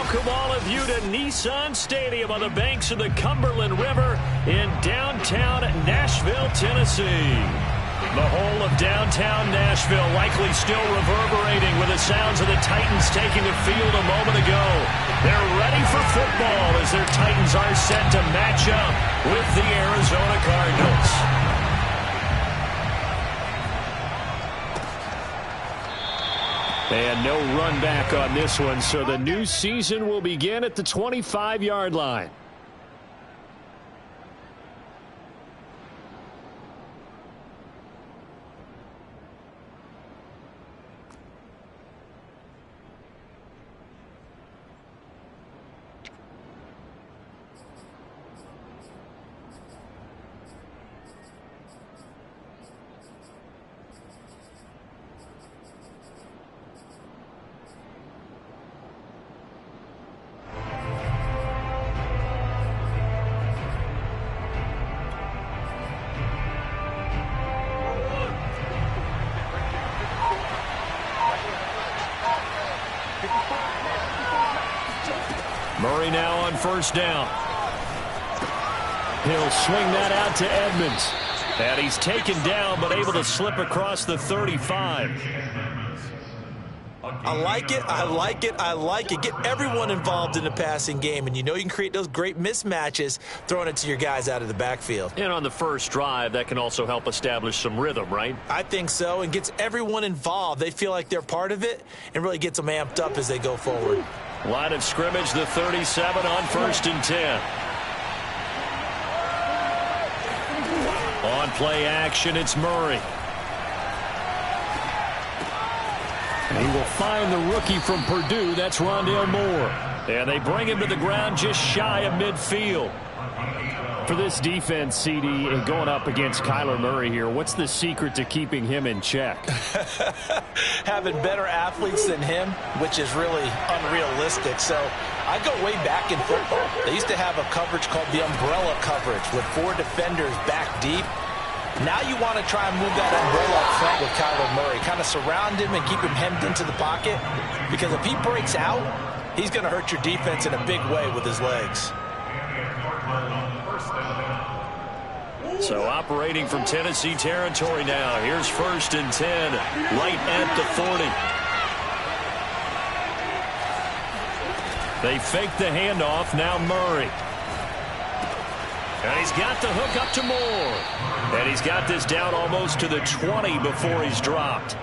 Welcome all of you to Nissan Stadium on the banks of the Cumberland River in downtown Nashville, Tennessee. The whole of downtown Nashville likely still reverberating with the sounds of the Titans taking the field a moment ago. They're ready for football as their Titans are set to match up with the Arizona Cardinals. And no run back on this one, so the new season will begin at the 25-yard line. Murray now on first down. He'll swing that out to Edmonds. And he's taken down but able to slip across the 35. I like it, I like it, I like it. Get everyone involved in the passing game, and you know you can create those great mismatches throwing it to your guys out of the backfield. And on the first drive, that can also help establish some rhythm, right? I think so, and gets everyone involved. They feel like they're part of it and really gets them amped up as they go forward. Line of scrimmage, the 37 on 1st and 10. On play action, it's Murray. And he will find the rookie from Purdue. That's Rondale Moore. And they bring him to the ground just shy of midfield. For this defense, CD, and going up against Kyler Murray here, what's the secret to keeping him in check? Having better athletes than him, which is really unrealistic. So I go way back in football. They used to have a coverage called the umbrella coverage with 4 defenders back deep. Now you want to try and move that umbrella up front with Kyler Murray. Kind of surround him and keep him hemmed into the pocket. Because if he breaks out, he's going to hurt your defense in a big way with his legs. So operating from Tennessee territory now. Here's 1st and 10, right at the 40. They fake the handoff, now Murray. And he's got the hook up to Moore. And he's got this down almost to the 20 before he's dropped.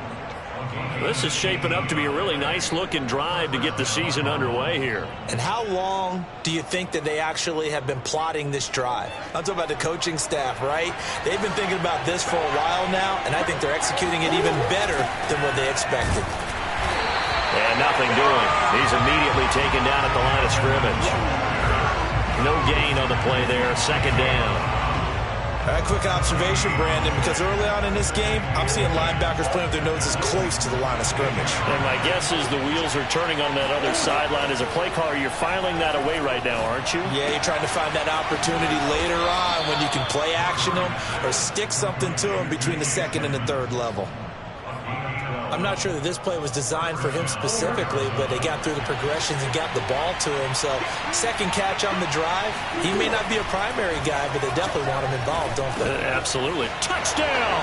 This is shaping up to be a really nice-looking drive to get the season underway here. And how long do you think that they actually have been plotting this drive? I'm talking about the coaching staff, right? They've been thinking about this for a while now, and I think they're executing it even better than what they expected. And nothing doing. He's immediately taken down at the line of scrimmage. No gain on the play there. 2nd down. All right, quick observation, Brandon, because early on in this game, I'm seeing linebackers playing with their noses close to the line of scrimmage. And my guess is the wheels are turning on that other sideline. As a play caller, you're filing that away right now, aren't you? Yeah, you're trying to find that opportunity later on when you can play action them or stick something to them between the 2nd and the 3rd level. I'm not sure that this play was designed for him specifically, but they got through the progressions and got the ball to him. So, 2nd catch on the drive. He may not be a primary guy, but they definitely want him involved, don't they? Absolutely. Touchdown!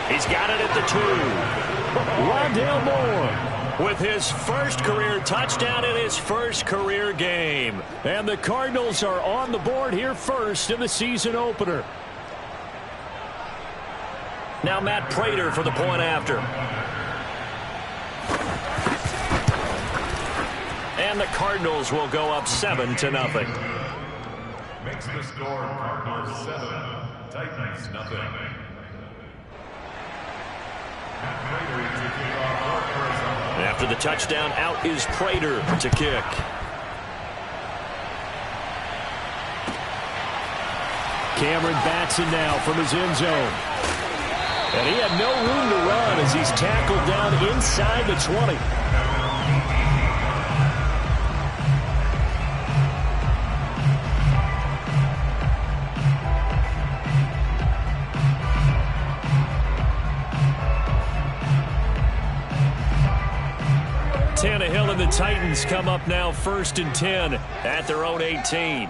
He's got it at the 2. Rondale Moore with his first career touchdown in his first career game. And the Cardinals are on the board here first in the season opener. Now Matt Prater for the point after. And the Cardinals will go up 7-0. Makes the score Cardinals 7, Titans nothing. After the touchdown, out is Prater to kick. Cameron Batson now from his end zone. And he had no room to run as he's tackled down inside the 20. Tannehill and the Titans come up now 1st and 10 at their own 18.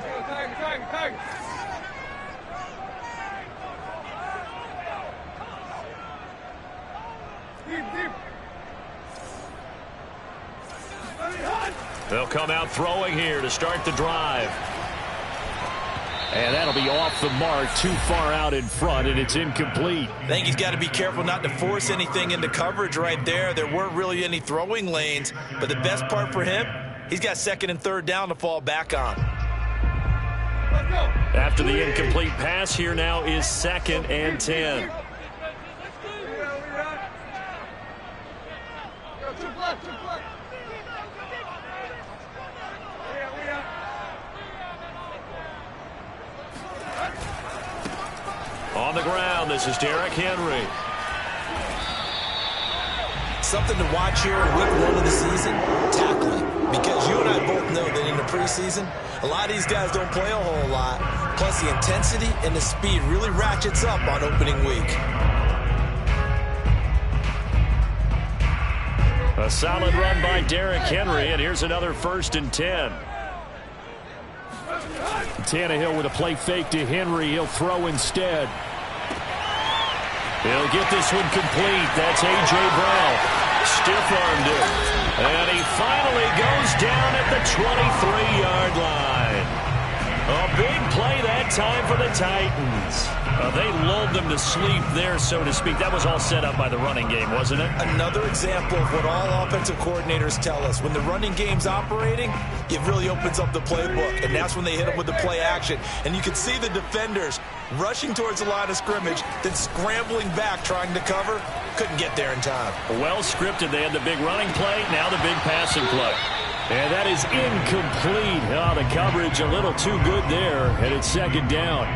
They'll come out throwing here to start the drive. And that'll be off the mark, too far out in front, and it's incomplete. I think he's got to be careful not to force anything into coverage right there. There weren't really any throwing lanes, but the best part for him, he's got 2nd and 3rd down to fall back on. After the incomplete pass, here now is 2nd and 10. On the ground, this is Derrick Henry. Something to watch here in week 1 of the season, tackling. Because you and I both know that in the preseason, a lot of these guys don't play a whole lot. Plus the intensity and the speed really ratchets up on opening week. A solid run by Derrick Henry, and here's another 1st and 10. Tannehill with a play fake to Henry. He'll throw instead. He'll get this one complete. That's A.J. Brown. Stiff-armed it. And he finally goes down at the 23-yard line. A big play that time for the Titans. They lulled them to sleep there, so to speak. That was all set up by the running game, wasn't it? Another example of what all offensive coordinators tell us. When the running game's operating, it really opens up the playbook, and that's when they hit them with the play action. And you can see the defenders rushing towards the line of scrimmage, then scrambling back trying to cover. Couldn't get there in time. Well scripted. They had the big running play, now the big passing play. And that is incomplete. Oh, the coverage a little too good there, and it's 2nd down.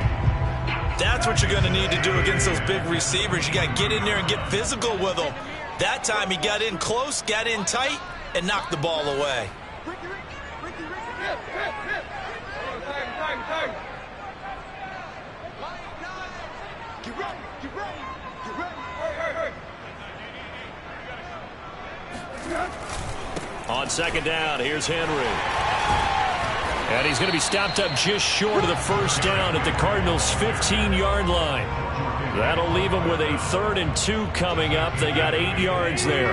That's what you're going to need to do against those big receivers. You got to get in there and get physical with them. That time he got in close, got in tight, and knocked the ball away. On 2nd down, here's Henry. And he's going to be stopped up just short of the 1st down at the Cardinals' 15-yard line. That'll leave them with a 3rd and 2 coming up. They got 8 yards there.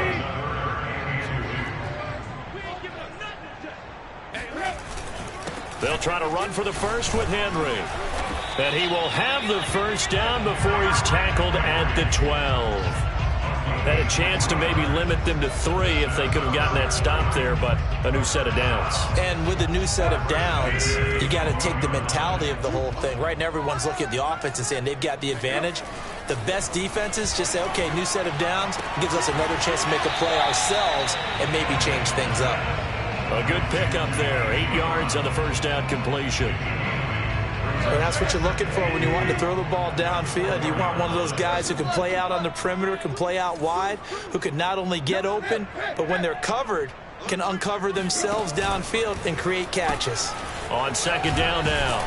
They'll try to run for the first with Henry. And he will have the 1st down before he's tackled at the 12. Had a chance to maybe limit them to 3 if they could have gotten that stop there, but a new set of downs. And with the new set of downs, you got to take the mentality of the whole thing. Right now, everyone's looking at the offense and saying they've got the advantage. The best defenses just say, okay, new set of downs, gives us another chance to make a play ourselves and maybe change things up. A good pickup there. 8 yards on the 1st down completion. And that's what you're looking for when you want to throw the ball downfield. You want one of those guys who can play out on the perimeter, can play out wide, who can not only get open, but when they're covered, can uncover themselves downfield and create catches. On 2nd down now,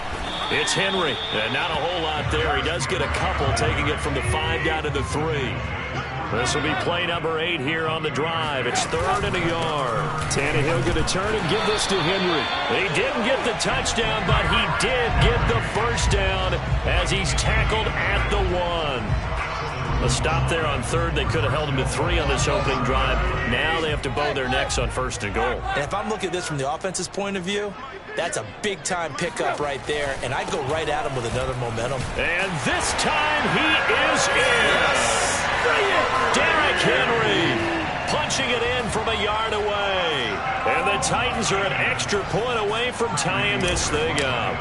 it's Henry. And not a whole lot there. He does get a couple, taking it from the 5 down to the 3. This will be play number 8 here on the drive. It's 3rd and a yard. Tannehill going to turn and give this to Henry. He didn't get the touchdown, but he did get the 1st down as he's tackled at the 1. A stop there on 3rd. They could have held him to 3 on this opening drive. Now they have to bow their necks on 1st and goal. And if I'm looking at this from the offense's point of view, that's a big-time pickup right there, and I'd go right at him with another momentum. And this time he is in. Yes. Derrick Henry punching it in from a yard away. And the Titans are an extra point away from tying this thing up.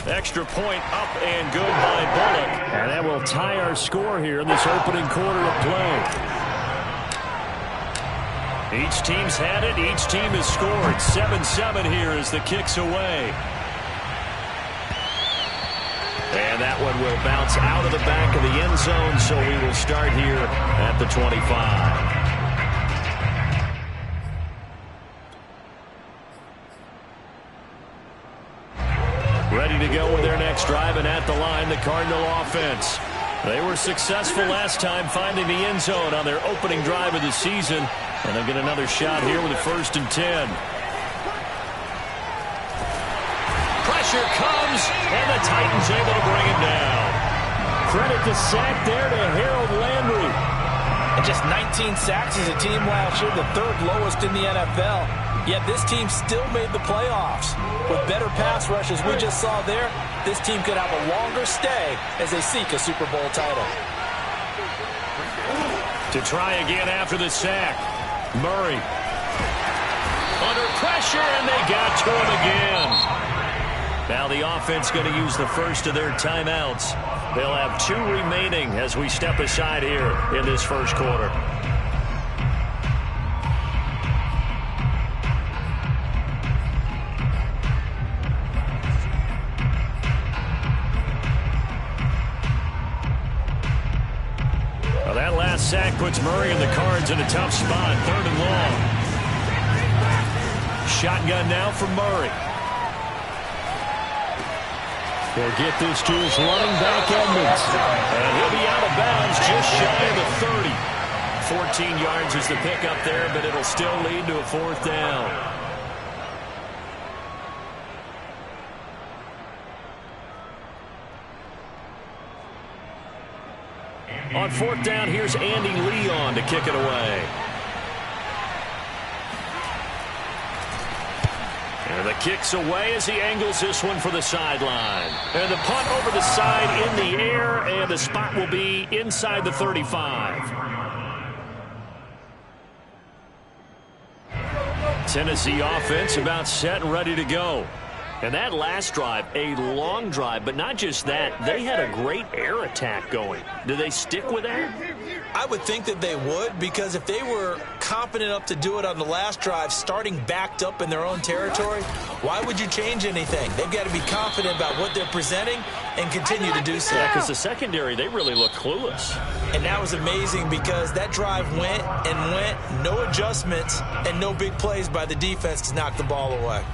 Extra point up and good by Bullock. And that will tie our score here in this opening quarter of play. Each team's had it. Each team has scored. 7-7 here as the kick's away. And that one will bounce out of the back of the end zone, so we will start here at the 25. Ready to go with their next drive, and at the line, the Cardinal offense. They were successful last time finding the end zone on their opening drive of the season. And they'll get another shot here with a 1st and 10. Pressure comes, and the Titans able to bring it down. Credit the sack there to Harold Landry. And just 19 sacks as a team last year, the 3rd lowest in the NFL. Yet this team still made the playoffs. With better pass rush as we just saw there, this team could have a longer stay as they seek a Super Bowl title. To try again after the sack. Murray. Under pressure, and they got to him again. Now the offense going to use the first of their timeouts. They'll have 2 remaining as we step aside here in this first quarter. Well, that last sack puts Murray and the Cards in a tough spot. 3rd and long. Shotgun now for Murray. They'll get this to his running back, Edmonds. And he'll be out of bounds just shy of the 30. 14 yards is the pickup there, but it'll still lead to a 4th down. On 4th down, here's Andy Leon to kick it away. And the kick's away as he angles this one for the sideline. And the punt over the side in the air, and the spot will be inside the 35. Tennessee offense about set and ready to go. And that last drive, a long drive, but not just that. They had a great air attack going. Do they stick with that? I would think that they would, because if they were confident enough to do it on the last drive, starting backed up in their own territory, why would you change anything? They've got to be confident about what they're presenting and continue to do so. Yeah, because the secondary, they really look clueless. And that was amazing because that drive went and went, no adjustments, and no big plays by the defense to knock the ball away.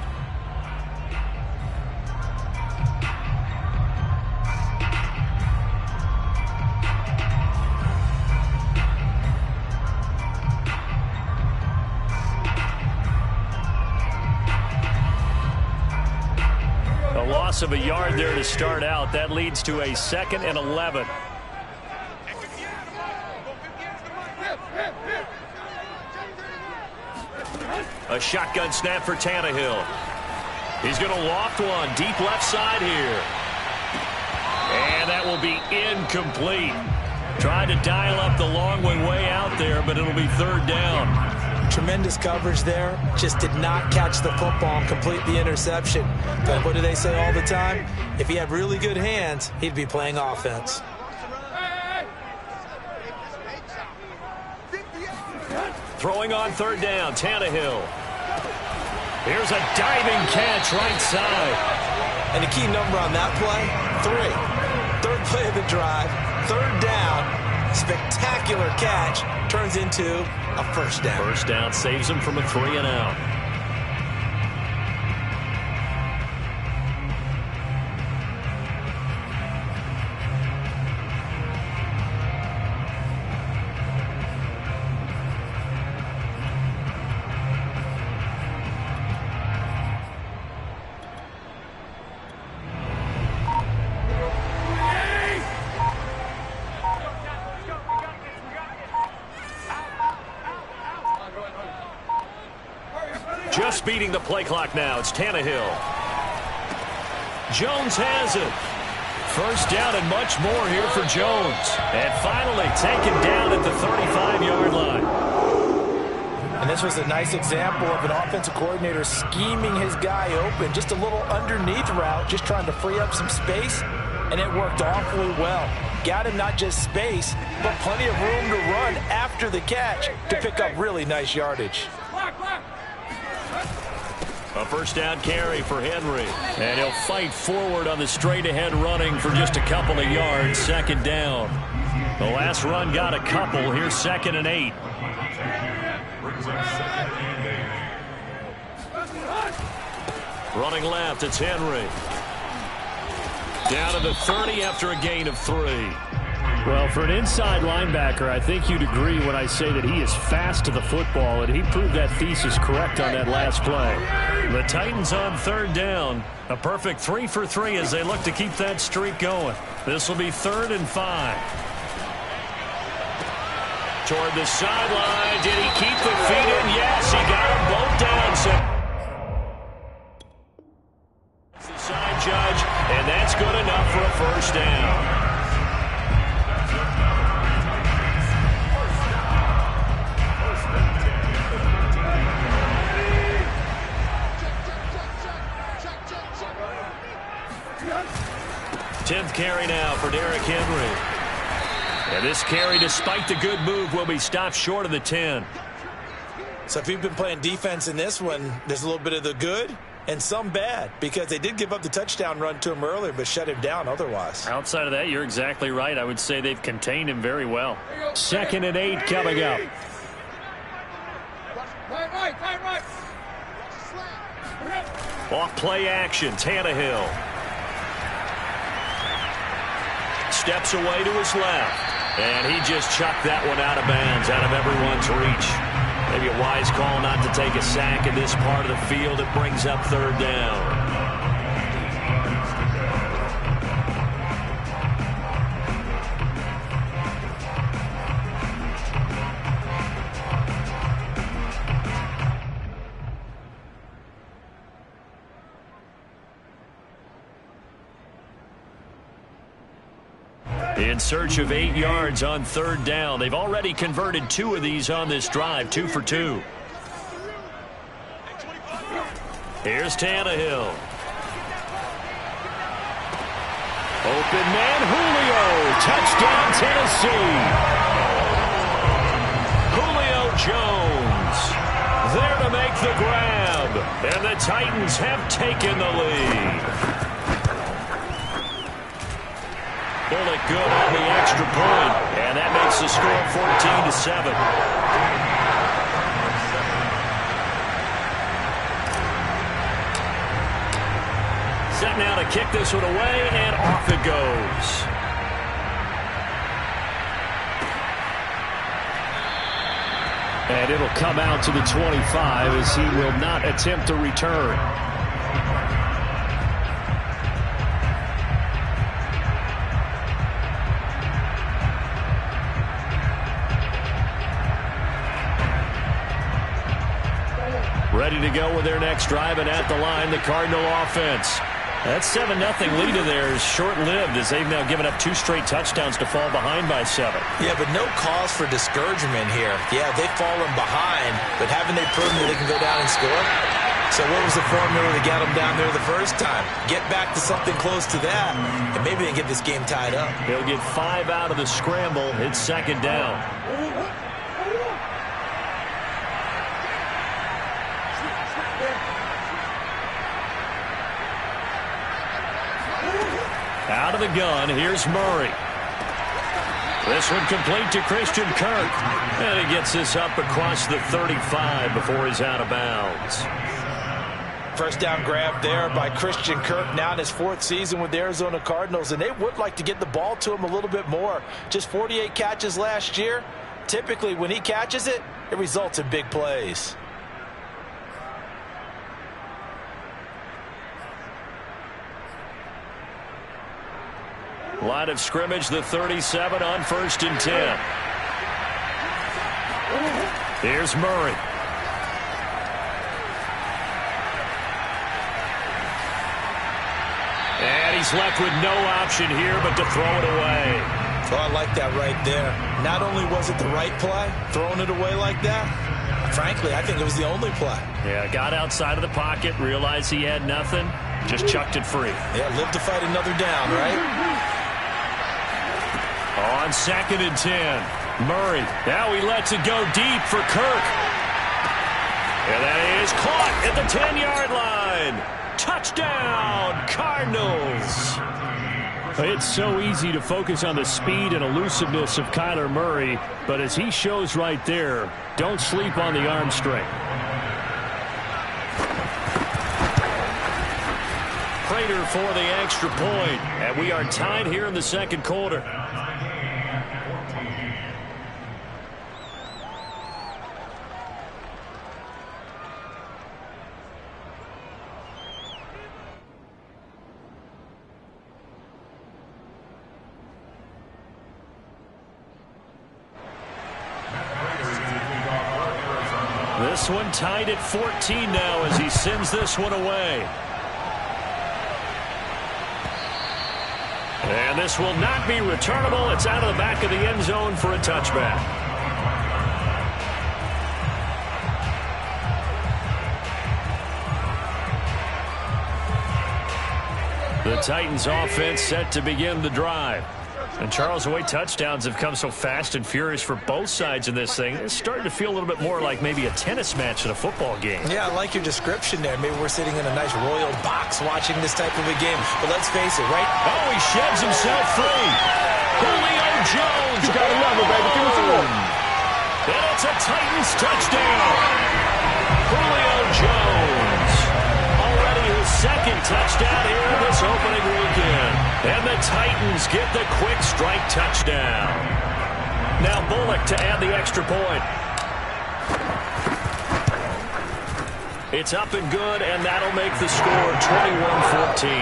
Loss of a yard there to start out. That leads to a 2nd and 11. A shotgun snap for Tannehill. He's going to loft one deep left side here. And that will be incomplete. Tried to dial up the long one way out there, but it'll be 3rd down. Tremendous coverage there. Just did not catch the football and complete the interception. But what do they say all the time? If he had really good hands, he'd be playing offense. Throwing on 3rd down, Tannehill. Here's a diving catch right side. And the key number on that play, 3. 3rd play of the drive, 3rd down. Spectacular catch turns into a 1st down. 1st down saves him from a 3 and out. Just beating the play clock now. It's Tannehill. Jones has it. 1st down and much more here for Jones. And finally taken down at the 35-yard line. And this was a nice example of an offensive coordinator scheming his guy open. Just a little underneath route, just trying to free up some space. And it worked awfully well. Got him not just space, but plenty of room to run after the catch to pick up really nice yardage. A 1st down carry for Henry. And he'll fight forward on the straight-ahead running for just a couple of yards. 2nd down. The last run got a couple. Here's 2nd and 8. Running left, it's Henry. Down to the 30 after a gain of 3. Well, for an inside linebacker, I think you'd agree when I say that he is fast to the football, and he proved that thesis correct on that last play. The Titans on third down. A perfect 3 for 3 as they look to keep that streak going. This will be 3rd and 5. Toward the sideline. Did he keep the feet in? Yes, he got them both down. The side judge, and that's good enough for a first down. Tenth carry now for Derrick Henry. And this carry, despite the good move, will be stopped short of the 10. So if you've been playing defense in this one, there's a little bit of the good and some bad, because they did give up the touchdown run to him earlier but shut him down otherwise. Outside of that, you're exactly right. I would say they've contained him very well. 2nd and 8 coming up. Off play action, Tannehill. Steps away to his left. And he just chucked that one out of bounds, out of everyone's reach. Maybe a wise call not to take a sack in this part of the field. It brings up 3rd down. In search of 8 yards on 3rd down. They've already converted 2 of these on this drive, 2 for 2. Here's Tannehill. Open man, Julio. Touchdown, Tennessee. Julio Jones there to make the grab. And the Titans have taken the lead. Bullock good on the extra point, and that makes the score 14-7. Set now to kick this one away, and off it goes. And it'll come out to the 25 as he will not attempt to return. Ready to go with their next drive, and at the line, the Cardinal offense. That 7-0 lead of theirs short-lived as they've now given up 2 straight touchdowns to fall behind by 7. Yeah, but no cause for discouragement here. Yeah, they've fallen behind, but haven't they proven that they can go down and score? So what was the formula to get them down there the first time? Get back to something close to that, and maybe they can get this game tied up. They'll get 5 out of the scramble. It's 2nd down. Out of the gun, here's Murray. This one complete to Christian Kirk. And he gets this up across the 35 before he's out of bounds. First down grab there by Christian Kirk, now in his 4th season with the Arizona Cardinals, and they would like to get the ball to him a little bit more. Just 48 catches last year. Typically, when he catches it, it results in big plays. Line of scrimmage, the 37 on 1st and 10. Here's Murray. And he's left with no option here but to throw it away. Oh, I like that right there. Not only was it the right play, throwing it away like that, frankly, I think it was the only play. Yeah, got outside of the pocket, realized he had nothing, just chucked it free. Yeah, live to fight another down, right? On 2nd and 10, Murray. Now he lets it go deep for Kirk. And that is caught at the 10-yard line. Touchdown, Cardinals. It's so easy to focus on the speed and elusiveness of Kyler Murray, but as he shows right there, don't sleep on the arm strength. Prater for the extra point, and we are tied here in the 2nd quarter. This one tied at 14 now as he sends this one away. And this will not be returnable. It's out of the back of the end zone for a touchback. The Titans offense set to begin the drive. And Charles, the way touchdowns have come so fast and furious for both sides in this thing, it's starting to feel a little bit more like maybe a tennis match in a football game. Yeah, I like your description there. Maybe we're sitting in a nice royal box watching this type of a game. But let's face it, right? Oh, he sheds himself free. Julio Jones. You gotta love it, baby. Give me some more. And it's a Titans touchdown. Julio Jones. Already his second touchdown here this opening weekend. And the Titans get the quick strike touchdown. Now Bullock to add the extra point. It's up and good, and that'll make the score 21-14.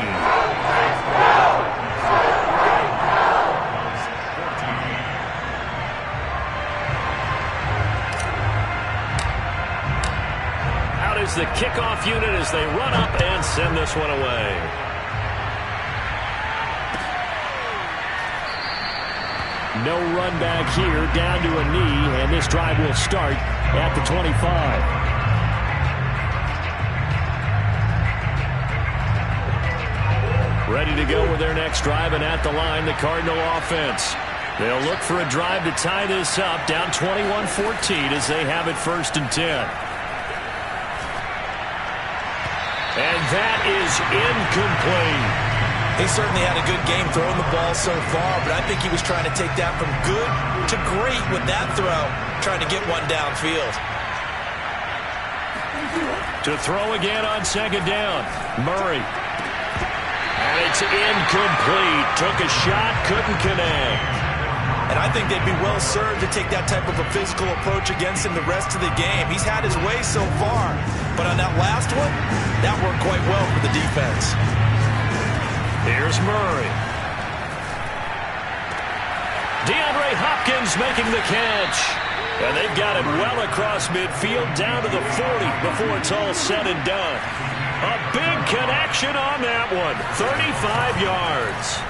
Out is the kickoff unit as they run up and send this one away. No run back here, down to a knee, and this drive will start at the 25. Ready to go with their next drive, and at the line, the Cardinal offense. They'll look for a drive to tie this up, down 21-14 as they have it 1st and 10. And that is incomplete. He certainly had a good game throwing the ball so far, but I think he was trying to take that from good to great with that throw, trying to get one downfield. To throw again on 2nd down, Murray. And it's incomplete. Took a shot, couldn't connect. And I think they'd be well served to take that type of a physical approach against him the rest of the game. He's had his way so far, but on that last one, that worked quite well for the defense. Here's Murray. DeAndre Hopkins making the catch. And they've got it well across midfield down to the 40 before it's all said and done. A big connection on that one. 35 yards.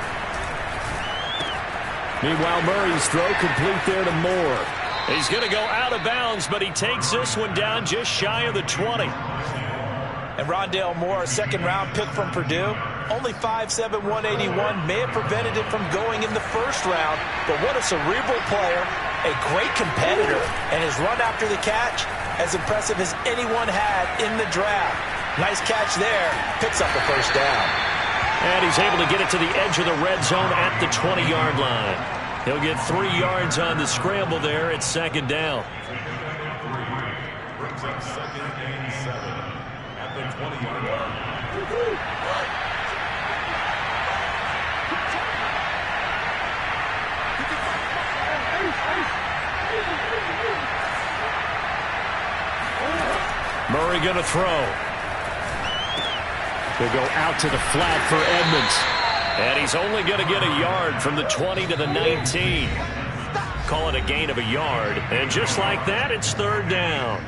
Meanwhile, Murray's throw complete there to Moore. He's going to go out of bounds, but he takes this one down just shy of the 20. And Rondale Moore, a 2nd-round pick from Purdue. Only 5'7", 181, may have prevented it from going in the 1st round, but what a cerebral player, a great competitor, and his run after the catch as impressive as anyone had in the draft. Nice catch there, picks up the 1st down. And he's able to get it to the edge of the red zone at the 20-yard line. He'll get 3 yards on the scramble there at 2nd down. Brings up 2nd and 7 at the 20-yard line. Murray going to throw. He'll go out to the flat for Edmonds. And he's only going to get a yard from the 20 to the 19. Call it a gain of a yard. And just like that, it's 3rd down.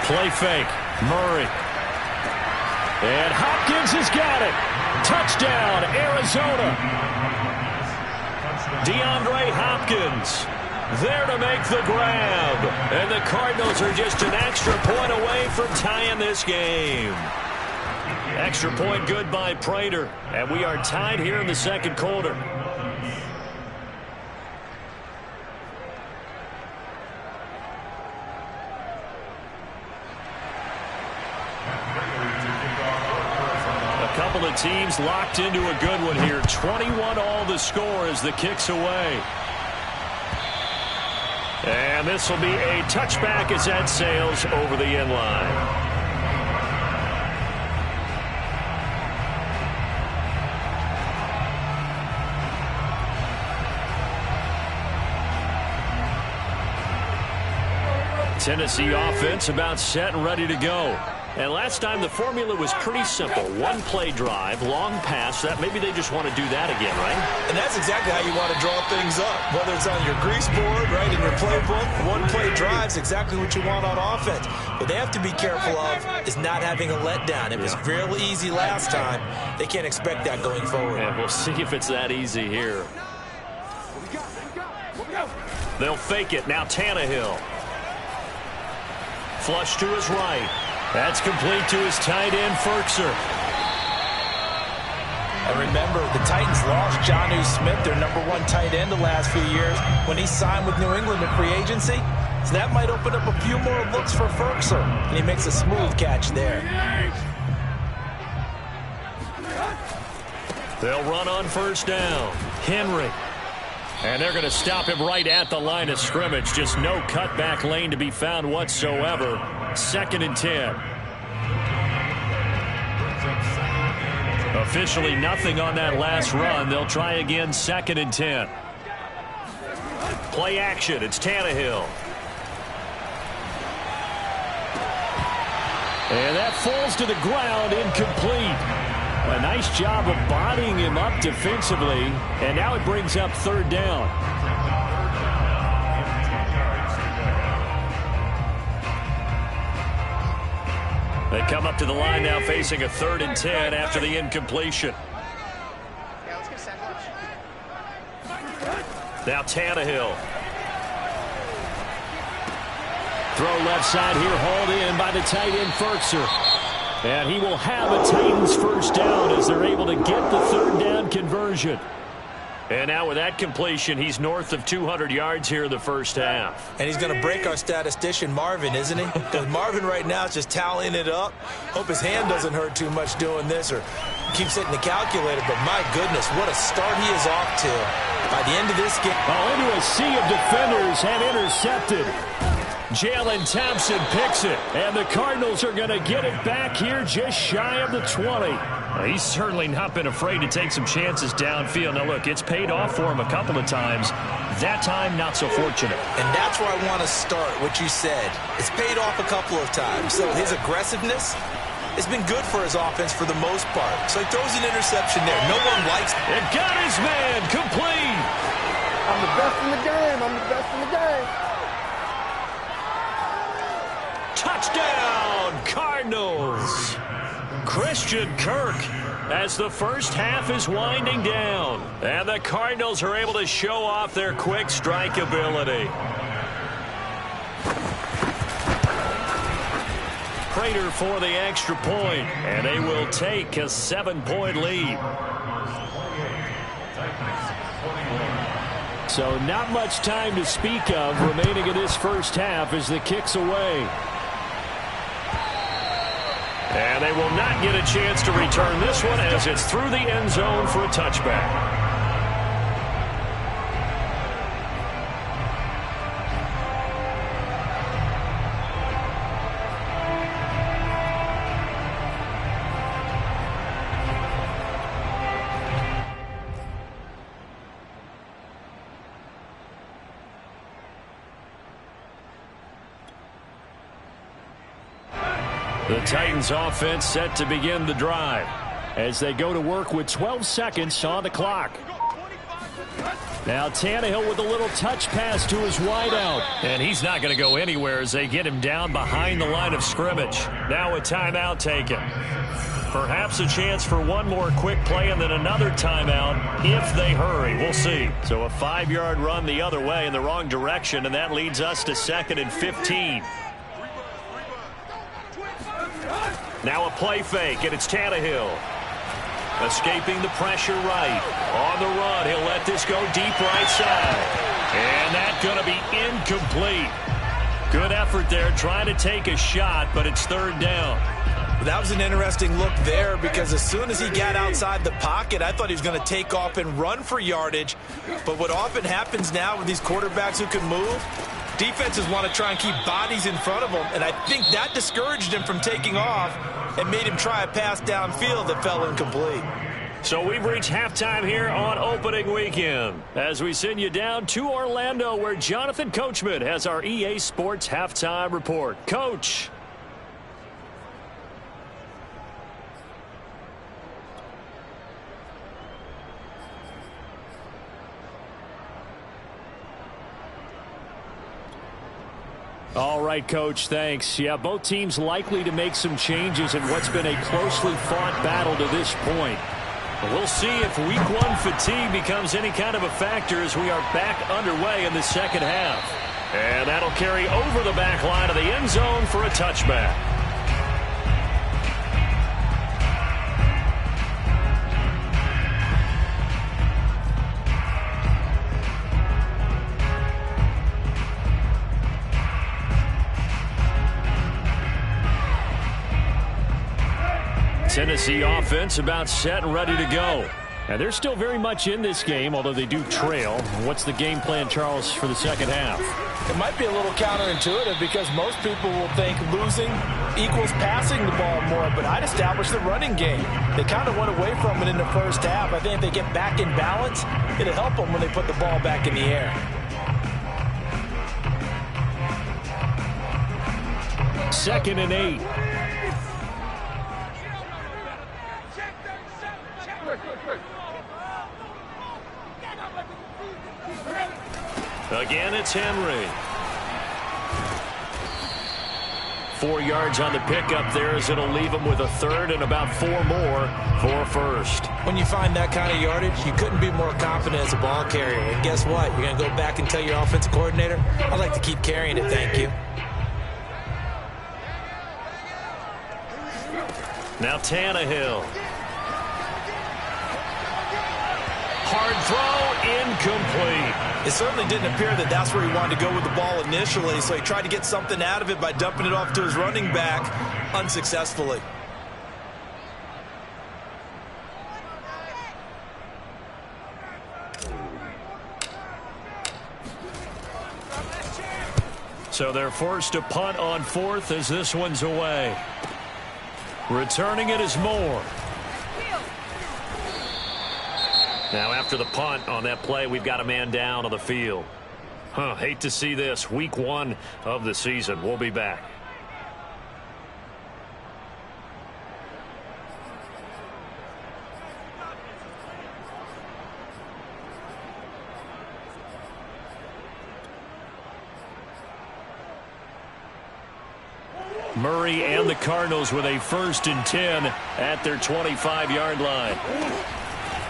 Play fake. Murray. And Hopkins has got it. Touchdown, Arizona. DeAndre Hopkins there to make the grab. And the Cardinals are just an extra point away from tying this game. Extra point good by Prater. And we are tied here in the 2nd quarter. Couple of teams locked into a good one here. 21 all the score as the kick's away. And this will be a touchback as that sails over the end line. Tennessee offense about set and ready to go. And last time the formula was pretty simple. One play drive, long pass. That maybe they just want to do that again, right? And that's exactly how you want to draw things up. Whether it's on your grease board, right, in your playbook, one play drive is exactly what you want on offense. What they have to be careful of is not having a letdown. It was real easy last time. They can't expect that going forward. And we'll see if it's that easy here. They'll fake it. Now Tannehill. Flush to his right. That's complete to his tight end, Ferkser. And remember, the Titans lost Jonnu Smith, their #1 tight end the last few years, when he signed with New England in free agency. So that might open up a few more looks for Ferkser. And he makes a smooth catch there. They'll run on first down. Henry. And they're going to stop him right at the line of scrimmage. Just no cutback lane to be found whatsoever. 2nd and 10. Officially nothing on that last run. They'll try again, 2nd and 10. Play action. It's Tannehill. And that falls to the ground, incomplete. A nice job of bodying him up defensively. And now it brings up 3rd down. They come up to the line now facing a 3rd and 10 after the incompletion. Now Tannehill. Throw left side here, hauled in by the tight end Ferkser. And he will have a Titans first down as they're able to get the 3rd down conversion. And now with that completion, he's north of 200 yards here in the first half. And he's going to break our statistician, Marvin, isn't he? Because Marvin right now is just tallying it up. Hope his hand doesn't hurt too much doing this or keeps hitting the calculator. But my goodness, what a start he is off to. By the end of this game. Into a sea of defenders and intercepted. Jalen Thompson picks it, and the Cardinals are going to get it back here just shy of the 20. He's certainly not been afraid to take some chances downfield. Now, look, it's paid off for him a couple of times. That time, not so fortunate. And that's where I want to start, what you said. It's paid off a couple of times. So his aggressiveness has been good for his offense for the most part. So he throws an interception there. No one likes it. It got his man complete. I'm the best in the game. I'm the best in the game. Touchdown, Cardinals. Christian Kirk as the first half is winding down. And the Cardinals are able to show off their quick strike ability. Prater for the extra point, and they will take a 7-point lead. So not much time to speak of remaining in this first half as the kick's away. And they will not get a chance to return this one as it's through the end zone for a touchback. The Titans offense set to begin the drive as they go to work with 12 seconds on the clock. Now Tannehill with a little touch pass to his wideout. And he's not going to go anywhere as they get him down behind the line of scrimmage. Now a timeout taken. Perhaps a chance for one more quick play and then another timeout if they hurry. We'll see. So a 5-yard run the other way in the wrong direction, and that leads us to 2nd and 15. Now a play fake, and it's Tannehill. Escaping the pressure right. On the run, he'll let this go deep right side. And that's going to be incomplete. Good effort there, trying to take a shot, but it's 3rd down. That was an interesting look there because as soon as he got outside the pocket, I thought he was going to take off and run for yardage. But what often happens now with these quarterbacks who can move, defenses want to try and keep bodies in front of them, and I think that discouraged him from taking off and made him try a pass downfield that fell incomplete. So we've reached halftime here on opening weekend as we send you down to Orlando where Jonathan Coachman has our EA Sports halftime report. Coach. All right, Coach, thanks. Yeah, both teams likely to make some changes in what's been a closely fought battle to this point. We'll see if Week 1 fatigue becomes any kind of a factor as we are back underway in the second half. And that'll carry over the back line of the end zone for a touchback. Tennessee offense about set and ready to go. And they're still very much in this game, although they do trail. What's the game plan, Charles, for the second half? It might be a little counterintuitive because most people will think losing equals passing the ball more, but I'd establish the running game. They kind of went away from it in the first half. I think if they get back in balance, it'll help them when they put the ball back in the air. Second and 8. Again, it's Henry. 4 yards on the pickup there as it'll leave him with a third and about 4 more for first. When you find that kind of yardage, you couldn't be more confident as a ball carrier. And guess what? You're going to go back and tell your offensive coordinator, I'd like to keep carrying it, thank you. Now Tannehill. Hard throw, incomplete. It certainly didn't appear that that's where he wanted to go with the ball initially, so he tried to get something out of it by dumping it off to his running back unsuccessfully. So they're forced to punt on fourth as this one's away. Returning it is Moore. Now after the punt on that play, we've got a man down on the field. Hate to see this. Week 1 of the season. We'll be back. Murray and the Cardinals with a 1st and 10 at their 25-yard line.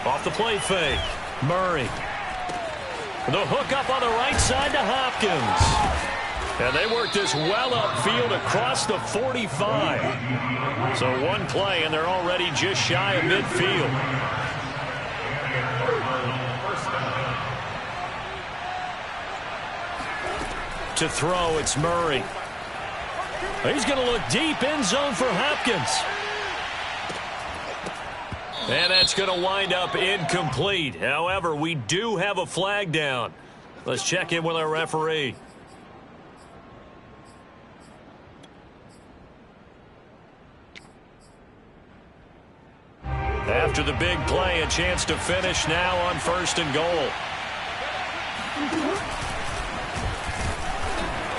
Off the play fake. Murray. The hook up on the right side to Hopkins. And they work this well upfield across the 45. So one play, and they're already just shy of midfield. To throw, it's Murray. He's going to look deep, end zone for Hopkins. And that's going to wind up incomplete. However, we do have a flag down. Let's check in with our referee. After the big play, a chance to finish now on 1st and goal.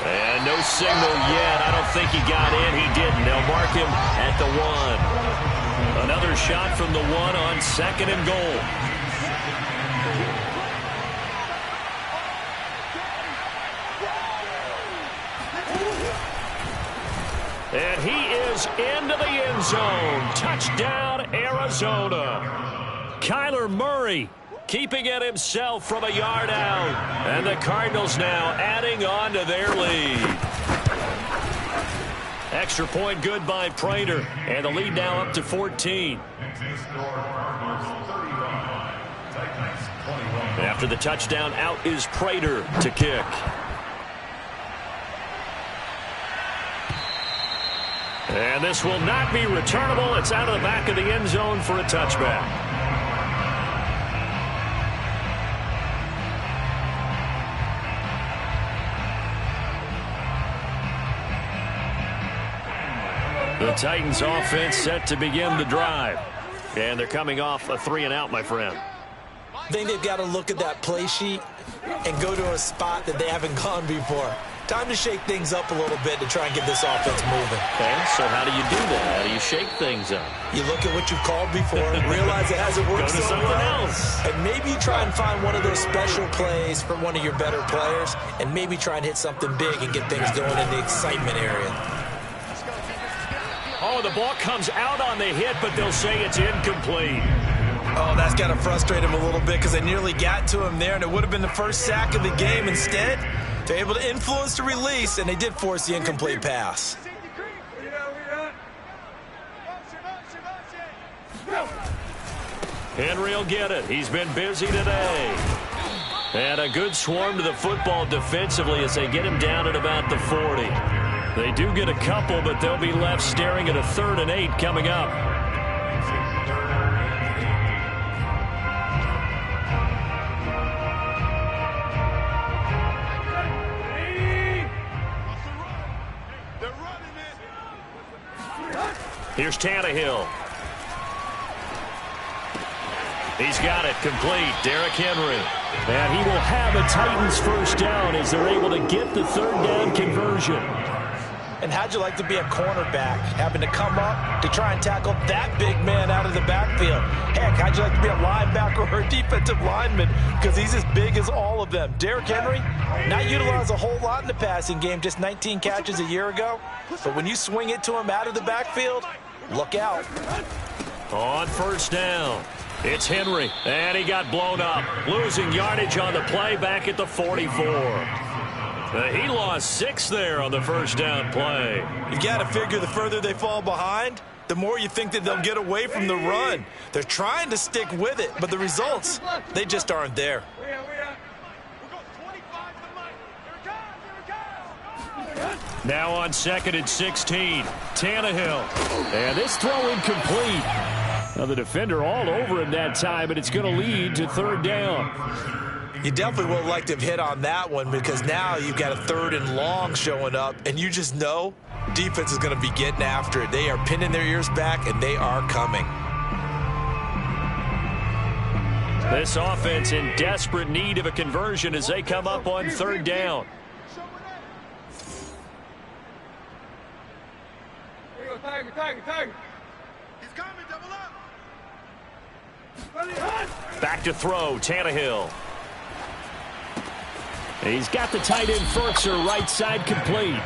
And no signal yet. I don't think he got in. He didn't. They'll mark him at the 1. Another shot from the 1 on 2nd and goal. And he is into the end zone. Touchdown, Arizona. Kyler Murray keeping it himself from a yard out. And the Cardinals now adding on to their lead. Extra point good by Prater. And the lead now up to 14. After the touchdown, out is Prater to kick. And this will not be returnable. It's out of the back of the end zone for a touchback. The Titans offense set to begin the drive. And they're coming off a 3-and-out, my friend. I think they've got to look at that play sheet and go to a spot that they haven't gone before. Time to shake things up a little bit to try and get this offense moving. Okay, so how do you do that? How do you shake things up. You look at what you've called before, realize it hasn't worked Go to so something well, else. and maybe you try and find one of those special plays from one of your better players, and maybe try and hit something big and get things going in the excitement area. Oh, the ball comes out on the hit, but they'll say it's incomplete. Oh, that's got to frustrate him a little bit because they nearly got to him there, and it would have been the first sack of the game. Instead, they're able to influence the release, and they did force the incomplete pass. Henry will get it. He's been busy today. And a good swarm to the football defensively as they get him down at about the 40. They do get a couple, but they'll be left staring at a 3rd and 8 coming up. Here's Tannehill. He's got it complete. Derrick Henry. And he will have a Titans first down as they're able to get the 3rd down conversion. And how'd you like to be a cornerback, having to come up to try and tackle that big man out of the backfield? Heck, how'd you like to be a linebacker or a defensive lineman? Because he's as big as all of them. Derrick Henry, not utilized a whole lot in the passing game, just 19 catches a year ago. But when you swing it to him out of the backfield, look out. On first down, it's Henry, and he got blown up. Losing yardage on the play back at the 44. He lost 6 there on the first down play. You got to figure the further they fall behind, the more you think that they'll get away from the run. They're trying to stick with it, but the results, they just aren't there. Now on 2nd and 16, Tannehill. And this throw incomplete. Now the defender all over him that time, and it's going to lead to 3rd down. You definitely would have liked to have hit on that one because now you've got a 3rd and long showing up, and you just know defense is going to be getting after it. They are pinning their ears back, and they are coming. This offense in desperate need of a conversion as they come up on 3rd down. Tiger. He's coming, double up. Back to throw, Tannehill. He's got the tight end Furtzer right side complete.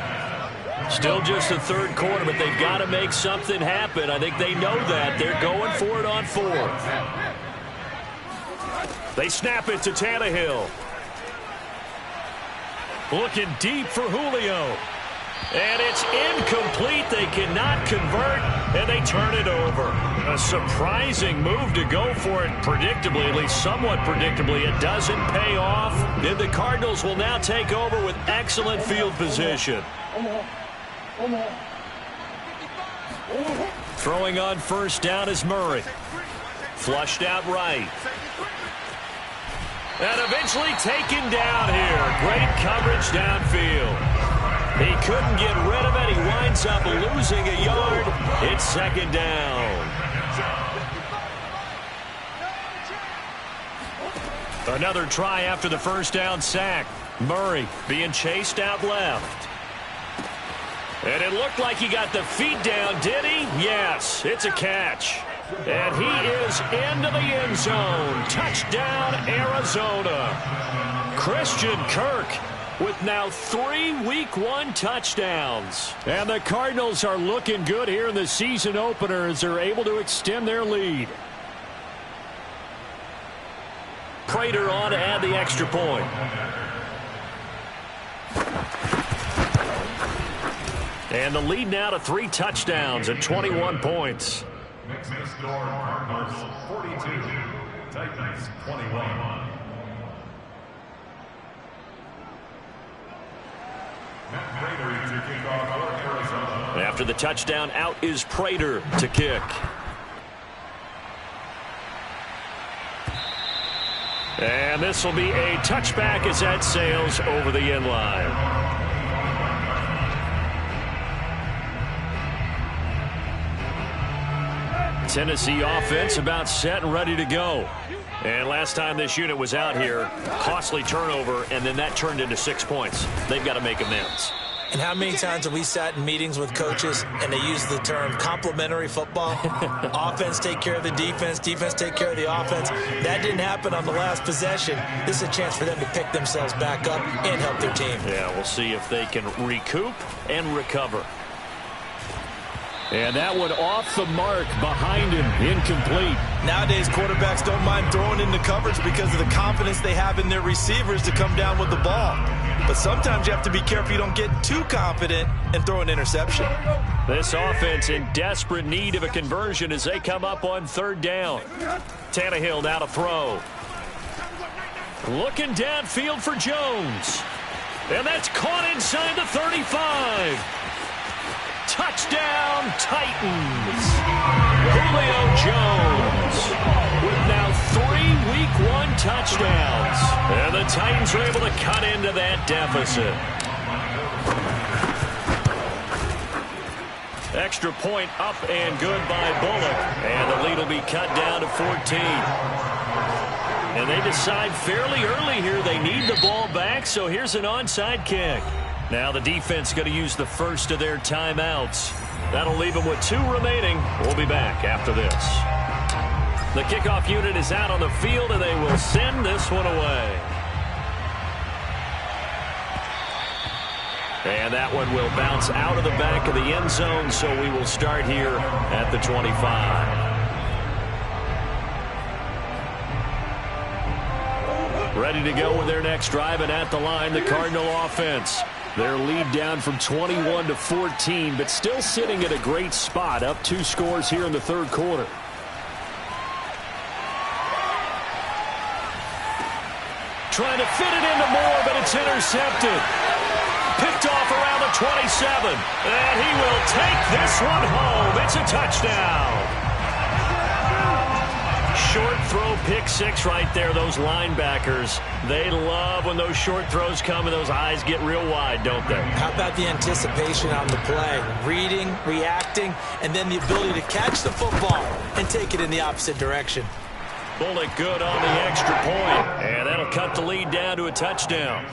Still just the 3rd quarter, but they've got to make something happen. I think they know that. They're going for it on 4th. They snap it to Tannehill. Looking deep for Julio. And it's incomplete. They cannot convert, and they turn it over. A surprising move to go for it predictably, at least somewhat predictably. It doesn't pay off. And the Cardinals will now take over with excellent field position. Throwing on first down is Murray. Flushed out right. And eventually taken down here. Great coverage downfield. He couldn't get rid of it. He winds up losing a yard. It's 2nd down. Another try after the first down sack. Murray being chased out left. And it looked like he got the feet down, did he? Yes, it's a catch. And he is into the end zone. Touchdown, Arizona. Christian Kirk with now 3 Week 1 touchdowns. And the Cardinals are looking good here in the season opener as they're able to extend their lead. Prater on to add the extra point. And the lead now to 3 touchdowns and 21 points. Next score, Cardinals 42, Titans 21. After the touchdown, out is Prater to kick. And this will be a touchback as that sails over the end line. Tennessee offense about set and ready to go. And last time this unit was out here, costly turnover, and then that turned into 6 points. They've got to make amends. And how many times have we sat in meetings with coaches and they use the term complementary football? Offense take care of the defense, defense take care of the offense. That didn't happen on the last possession. This is a chance for them to pick themselves back up and help their team. Yeah, we'll see if they can recoup and recover. And that one off the mark behind him, incomplete. Nowadays, quarterbacks don't mind throwing into coverage because of the confidence they have in their receivers to come down with the ball. But sometimes you have to be careful you don't get too confident and throw an interception. This offense in desperate need of a conversion as they come up on 3rd down. Tannehill now to throw. Looking downfield for Jones. And that's caught inside the 35. Touchdown, Titans. Julio Jones with now 3 Week 1 touchdowns. And the Titans are able to cut into that deficit. Extra point up and good by Bullock. And the lead will be cut down to 14. And they decide fairly early here they need the ball back, so here's an onside kick. Now the defense going to use the first of their timeouts. That'll leave them with 2 remaining. We'll be back after this. The kickoff unit is out on the field, and they will send this one away. And that one will bounce out of the back of the end zone, so we will start here at the 25. Ready to go with their next drive, and at the line, the Cardinal offense. Their lead down from 21 to 14, but still sitting at a great spot, up 2 scores here in the 3rd quarter. Trying to fit it into Moore, but it's intercepted. Picked off around the 27, and he will take this one home. It's a touchdown. Short throw, pick 6 right there. Those linebackers, they love when those short throws come and those eyes get real wide, don't they? How about the anticipation on the play? Reading, reacting, and then the ability to catch the football and take it in the opposite direction. Bullock good on the extra point, and that'll cut the lead down to a touchdown.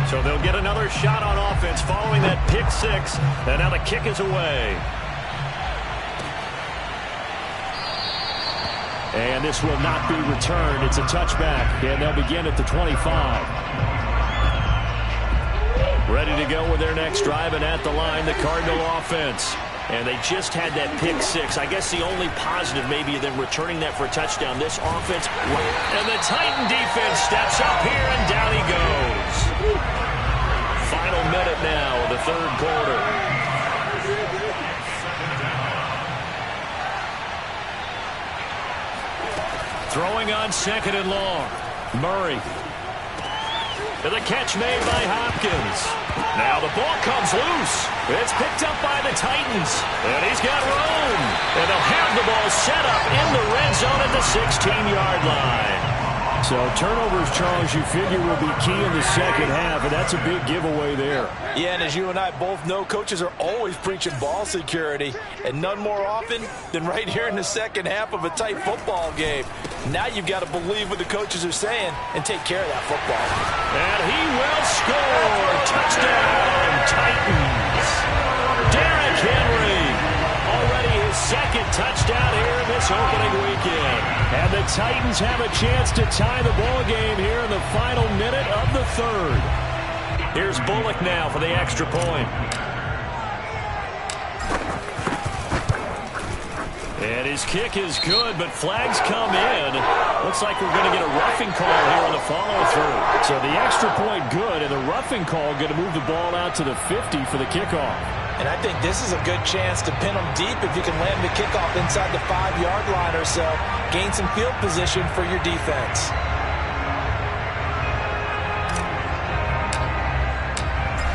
So they'll get another shot on offense following that pick 6, and now the kick is away. And this will not be returned. It's a touchback, and they'll begin at the 25. Ready to go with their next drive, and at the line, the Cardinal offense. And they just had that pick 6. I guess the only positive maybe of them returning that for a touchdown. This offense, and the Titan defense steps up here, and down he goes. Final minute now of the 3rd quarter. Throwing on 2nd and long. Murray. And the catch made by Hopkins. Now the ball comes loose. It's picked up by the Titans. And he's got room. And they'll have the ball set up in the red zone at the 16-yard line. So turnovers, Charles, you figure will be key in the 2nd half, and that's a big giveaway there. Yeah, and as you and I both know, coaches are always preaching ball security, and none more often than right here in the 2nd half of a tight football game. Now you've got to believe what the coaches are saying and take care of that football. And he will score. Touchdown, Titans. Derrick Henry. Already his 2nd touchdown here in this opening weekend. And the Titans have a chance to tie the ball game here in the final minute of the 3rd. Here's Bullock now for the extra point. And his kick is good, but flags come in. Looks like we're going to get a roughing call here on the follow-through. So the extra point good, and the roughing call going to move the ball out to the 50 for the kickoff. And I think this is a good chance to pin them deep if you can land the kickoff inside the 5-yard line or so. Gain some field position for your defense.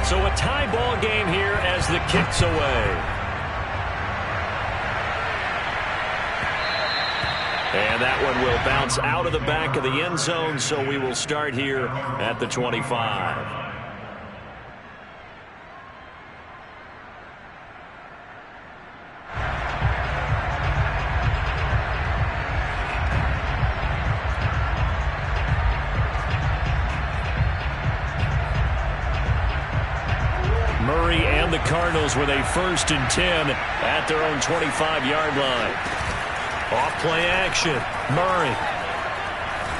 So a tie ball game here as the kick's away. And that one will bounce out of the back of the end zone, so we will start here at the 25. Murray and the Cardinals with a 1st and 10 at their own 25-yard line. Off play action. Murray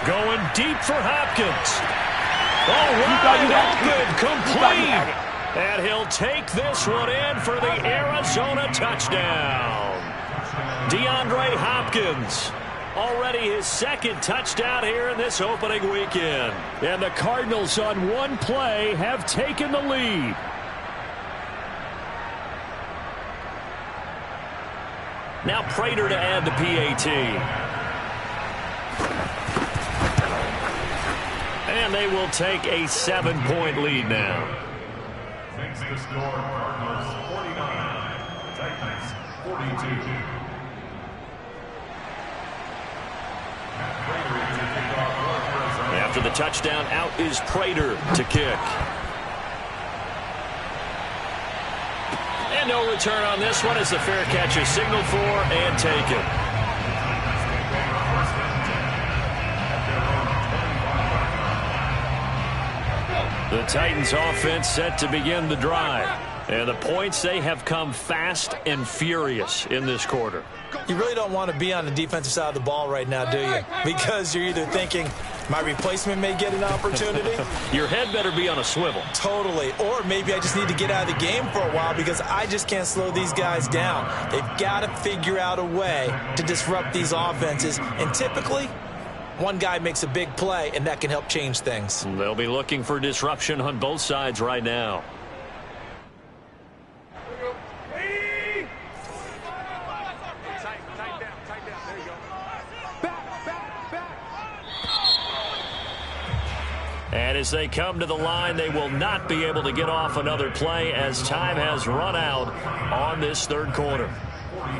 going deep for Hopkins. All right, open, complete. And he'll take this one in for the Arizona touchdown. DeAndre Hopkins, already his 2nd touchdown here in this opening weekend. And the Cardinals on one play have taken the lead. Now Prater to add the PAT. And they will take a 7-point lead now. Makes the score Cardinals 49, Titans 42. After the touchdown, out is Prater to kick. And no return on this one as the fair catch is signaled for and taken. The Titans offense set to begin the drive. And the points, they have come fast and furious in this quarter. You really don't want to be on the defensive side of the ball right now, do you? Because you're either thinking, my replacement may get an opportunity. Your head better be on a swivel. Totally. Or maybe I just need to get out of the game for a while because I just can't slow these guys down. They've got to figure out a way to disrupt these offenses. And typically, one guy makes a big play, and that can help change things. They'll be looking for disruption on both sides right now. And as they come to the line, they will not be able to get off another play as time has run out on this 3rd quarter.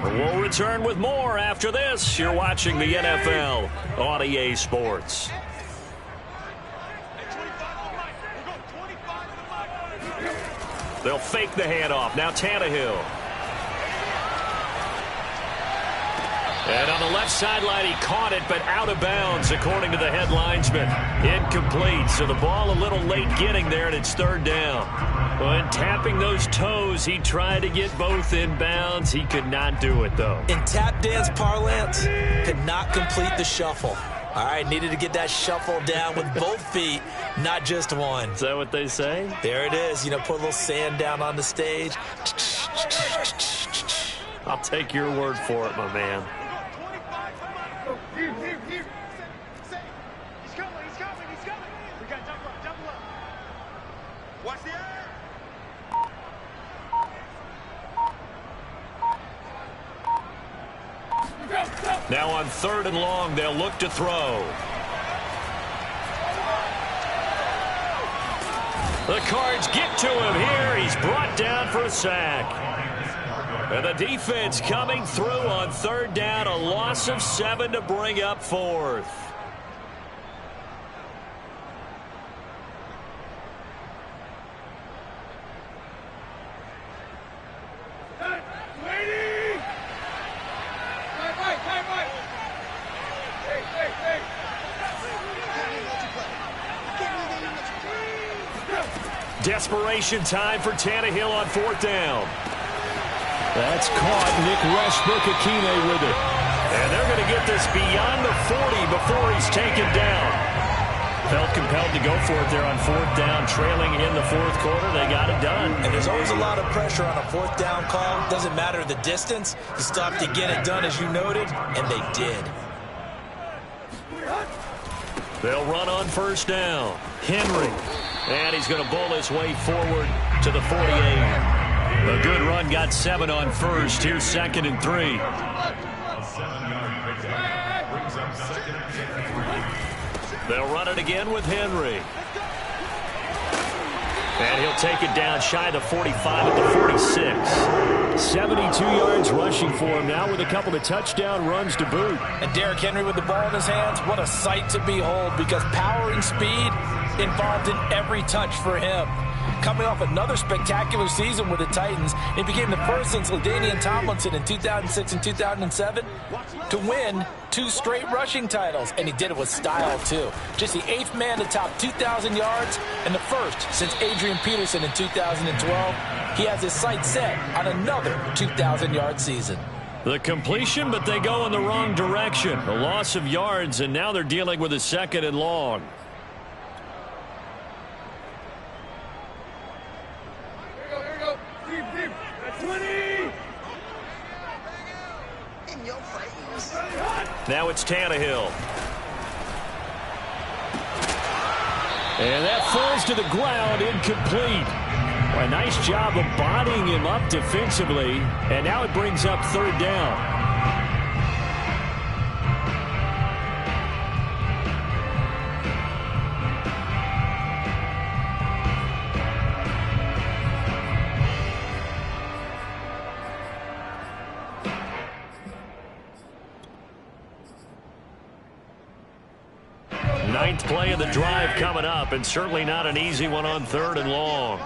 We'll return with more after this. You're watching the NFL on EA Sports. They'll fake the handoff. Now Tannehill. And on the left sideline, he caught it, but out of bounds, according to the head linesman. Incomplete, so the ball a little late getting there, and it's 3rd down. When tapping those toes, he tried to get both in bounds. He could not do it, though. In tap dance parlance, could not complete the shuffle. All right, needed to get that shuffle down with both feet, not just one. Is that what they say? There it is. You know, put a little sand down on the stage. I'll take your word for it, my man. Here. He's coming. We got double up. Watch the air. Now on 3rd and long, they'll look to throw. The Cards get to him here. He's brought down for a sack. And the defense coming through on 3rd down, a loss of 7 to bring up 4th. Desperation time for Tannehill on 4th down. That's caught. Nick Westbrook-Akine with it. And they're going to get this beyond the 40 before he's taken down. Felt compelled to go for it there on 4th down, trailing in the 4th quarter. They got it done. And there's always a lot of pressure on a 4th down call. Doesn't matter the distance. You stop to get it done, as you noted, and they did. They'll run on 1st down. Henry. And he's going to bowl his way forward to the 48. A good run, got 7 on 1st. Here's 2nd and 3. A 7-yard pickup brings up 2nd and 3. They'll run it again with Henry. And he'll take it down shy of the 45 at the 46. 72 yards rushing for him now with a couple of touchdown runs to boot. And Derrick Henry with the ball in his hands, what a sight to behold, because power and speed involved in every touch for him. coming off another spectacular season with the Titans. He became the first since LaDainian Tomlinson in 2006 and 2007 to win 2 straight rushing titles, and he did it with style, too. Just the 8th man to top 2,000 yards and the first since Adrian Peterson in 2012. He has his sights set on another 2,000-yard season. The completion, but they go in the wrong direction. A loss of yards, and now they're dealing with a 2nd and long. Here we go. Deep. That's 20. In your face. Now it's Tannehill. And that falls to the ground, incomplete. A nice job of bodying him up defensively, and now it brings up 3rd down. Ninth play of the drive coming up, and certainly not an easy one on 3rd and long.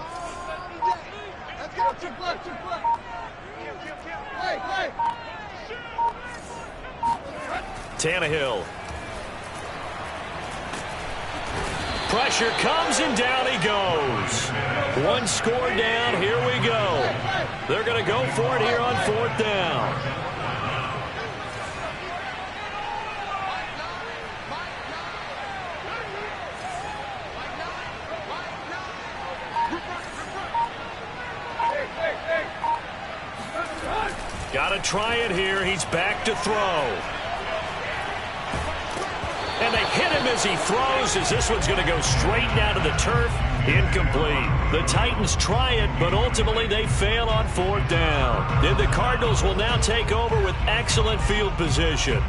Tannehill. Pressure comes, and down he goes. 1 score down, here we go. They're going to go for it here on 4th down. Got to try it here. He's back to throw. And they hit him as he throws, as this one's going to go straight down to the turf. Incomplete. The Titans try it, but ultimately they fail on 4th down. And the Cardinals will now take over with excellent field position.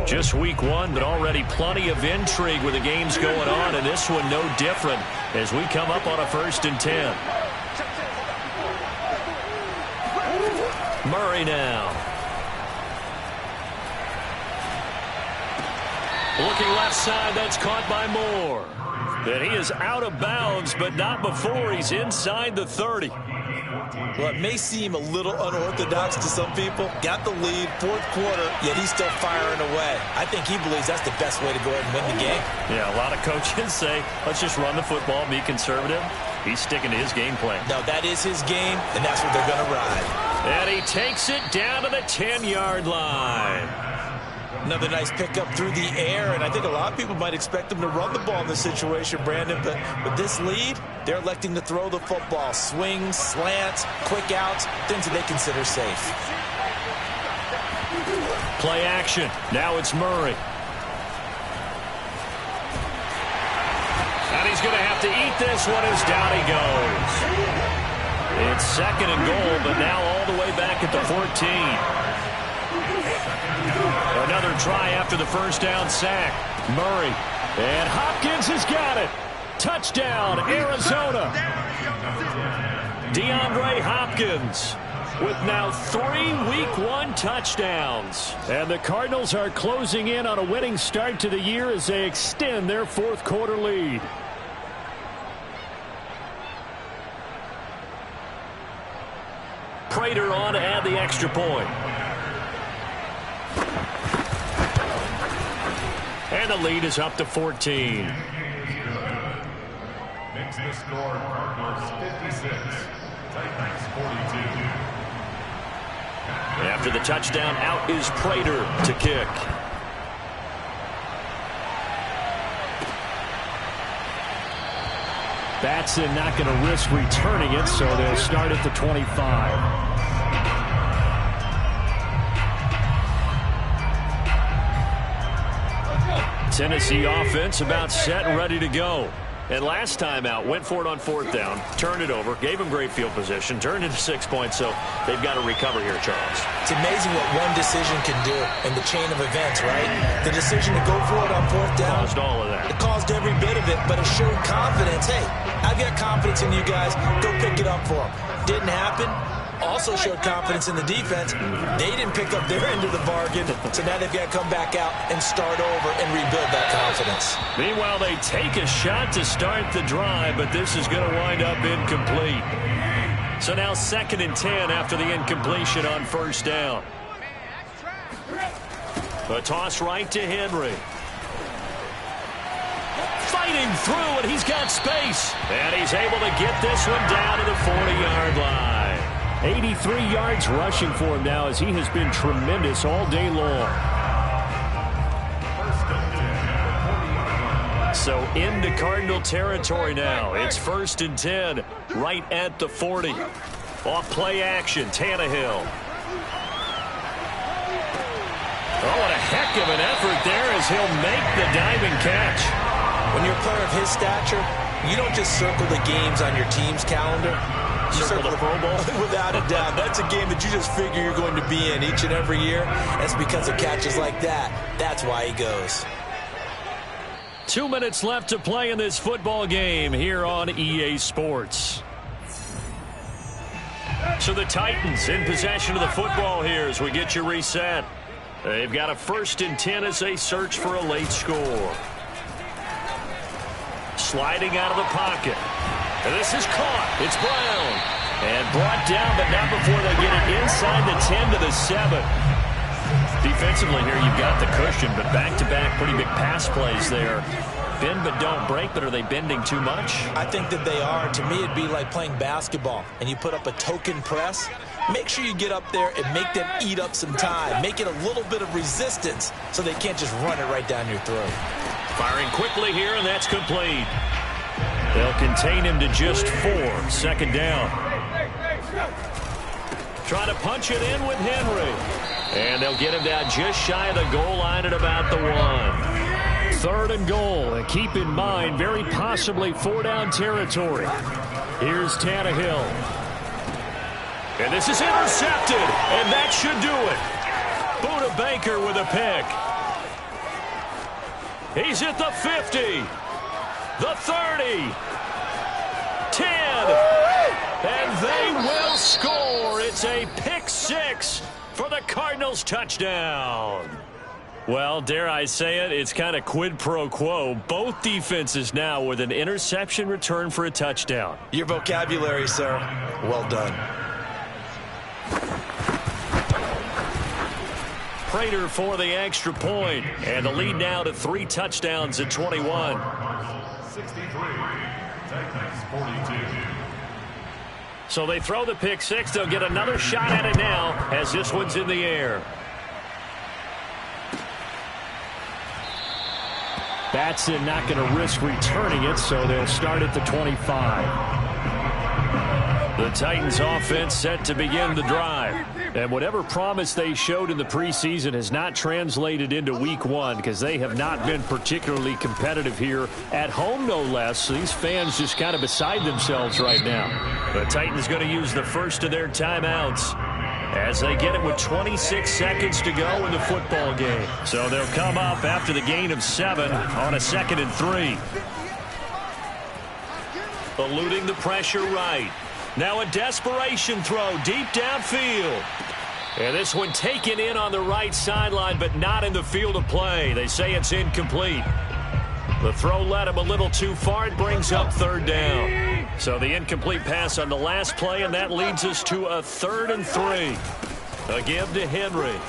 Just week 1, but already plenty of intrigue with the games going on, and this one no different as we come up on a 1st and 10. Murray now. Looking left side, that's caught by Moore. And he is out of bounds, but not before he's inside the 30. Well, it may seem a little unorthodox to some people. Got the lead, 4th quarter, yet he's still firing away. I think he believes that's the best way to go ahead and win the game. Yeah, a lot of coaches say, let's just run the football, be conservative. He's sticking to his game plan. No, that is his game, and that's what they're going to ride. And he takes it down to the 10-yard line. Another nice pickup through the air, and I think a lot of people might expect them to run the ball in this situation, Brandon, but with this lead, they're electing to throw the football. Swings, slants, quick outs, things that they consider safe. Play action. Now it's Murray. And he's going to have to eat this one as down he goes. It's 2nd and goal, but now all the way back at the 14. Another try after the 1st down sack. Murray. And Hopkins has got it. Touchdown, Arizona. DeAndre Hopkins with now 3 Week 1 touchdowns. And the Cardinals are closing in on a winning start to the year as they extend their 4th quarter lead. Prater on to add the extra point. And the lead is up to 14. Makes the score Cardinals 56, Titans 42. After the touchdown, out is Prater to kick. Batson not going to risk returning it, so they'll start at the 25. Tennessee offense about set and ready to go. And last time out, went for it on 4th down, turned it over, gave them great field position, turned into 6 points, so they've got to recover here, Charles. It's amazing what one decision can do in the chain of events, right? The decision to go for it on 4th down. Caused all of that. It caused every bit of it, but it showed confidence. Hey, I've got confidence in you guys. Go pick it up for them. Didn't happen. also showed confidence in the defense. They didn't pick up their end of the bargain, so now they've got to come back out and start over and rebuild that confidence. Meanwhile, they take a shot to start the drive, but this is going to wind up incomplete. So now 2nd and 10 after the incompletion on 1st down. A toss right to Henry. Fighting through, and he's got space. And he's able to get this one down to the 40-yard line. 83 yards rushing for him now as he has been tremendous all day long. So into Cardinal territory now. It's 1st and 10 right at the 40. Off play action, Tannehill. Oh, what a heck of an effort there as he'll make the diving catch. When you're a player of his stature, you don't just circle the games on your team's calendar. You circle the Pro Bowl. Without a doubt. That's a game that you just figure you're going to be in each and every year. That's because of catches like that. That's why he goes. 2 minutes left to play in this football game here on EA Sports. So the Titans in possession of the football here as we get you reset. They've got a 1st and 10 as they search for a late score. Sliding out of the pocket. And this is caught. It's Brown. And brought down, but not before they get it inside the 10 to the 7. Defensively here, you've got the cushion, but back-to-back pretty big pass plays there. Bend but don't break, but are they bending too much? I think that they are. To me, it'd be like playing basketball, and you put up a token press. Make sure you get up there and make them eat up some time. Make it a little bit of resistance so they can't just run it right down your throat. Firing quickly here, and that's complete. They'll contain him to just 4. 2nd down. Trying to punch it in with Henry. And they'll get him down just shy of the goal line at about the 1. 3rd and goal. And keep in mind, very possibly 4-down territory. Here's Tannehill. And this is intercepted. And that should do it. Buda Baker with a pick. He's at the 50. The 30. 10. And they will score. It's a pick 6 for the Cardinals touchdown. Well, dare I say it, it's kind of quid pro quo. Both defenses now with an interception return for a touchdown. Your vocabulary, sir. Well done. Prater for the extra point, and the lead now to 3 touchdowns at 21. 63, Titans 42. So they throw the pick 6. They'll get another shot at it now as this one's in the air. Batson not going to risk returning it, so they'll start at the 25. The Titans offense set to begin the drive. And whatever promise they showed in the preseason has not translated into week 1 because they have not been particularly competitive here at home, no less. So these fans just kind of beside themselves right now. The Titans going to use the first of their timeouts as they get it with 26 seconds to go in the football game. So they'll come up after the gain of 7 on a 2nd and 3. Eluding the pressure right. Now a desperation throw deep downfield. And this one taken in on the right sideline, but not in the field of play. They say it's incomplete. The throw led him a little too far. It brings up 3rd down. So the incomplete pass on the last play, and that leads us to a 3rd and 3. A give to Henry.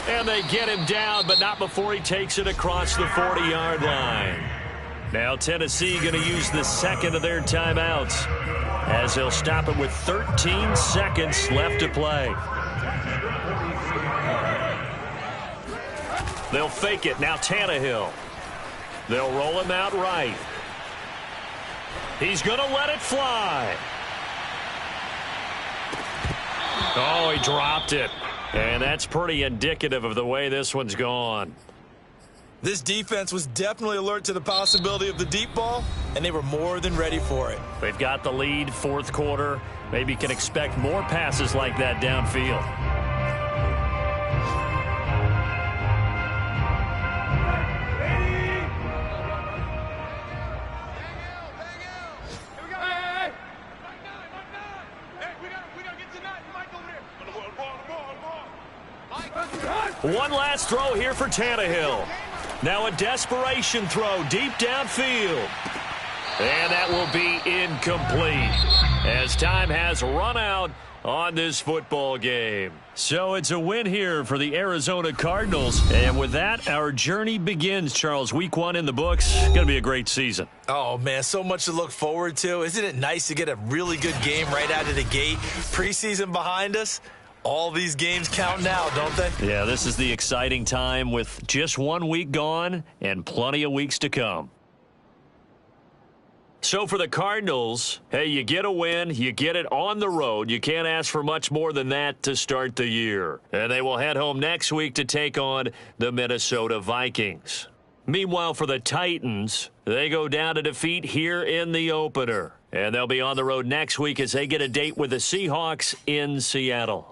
And they get him down, but not before he takes it across the 40-yard line. Now Tennessee going to use the second of their timeouts as they'll stop it with 13 seconds left to play. They'll fake it. Now Tannehill. They'll roll him out right. He's going to let it fly. Oh, he dropped it. And that's pretty indicative of the way this one's gone. This defense was definitely alert to the possibility of the deep ball, and they were more than ready for it. They've got the lead, 4th quarter. Maybe can expect more passes like that downfield. One last throw here for Tannehill. Now a desperation throw deep downfield. And that will be incomplete as time has run out on this football game. So it's a win here for the Arizona Cardinals. And with that, our journey begins, Charles. Week 1 in the books. Going to be a great season. Oh, man, so much to look forward to. Isn't it nice to get a really good game right out of the gate? Preseason behind us. All these games count now, don't they? Yeah, this is the exciting time with just 1 week gone and plenty of weeks to come. So for the Cardinals, hey, you get a win, you get it on the road. You can't ask for much more than that to start the year. And they will head home next week to take on the Minnesota Vikings. Meanwhile, for the Titans, they go down to defeat here in the opener. And they'll be on the road next week as they get a date with the Seahawks in Seattle.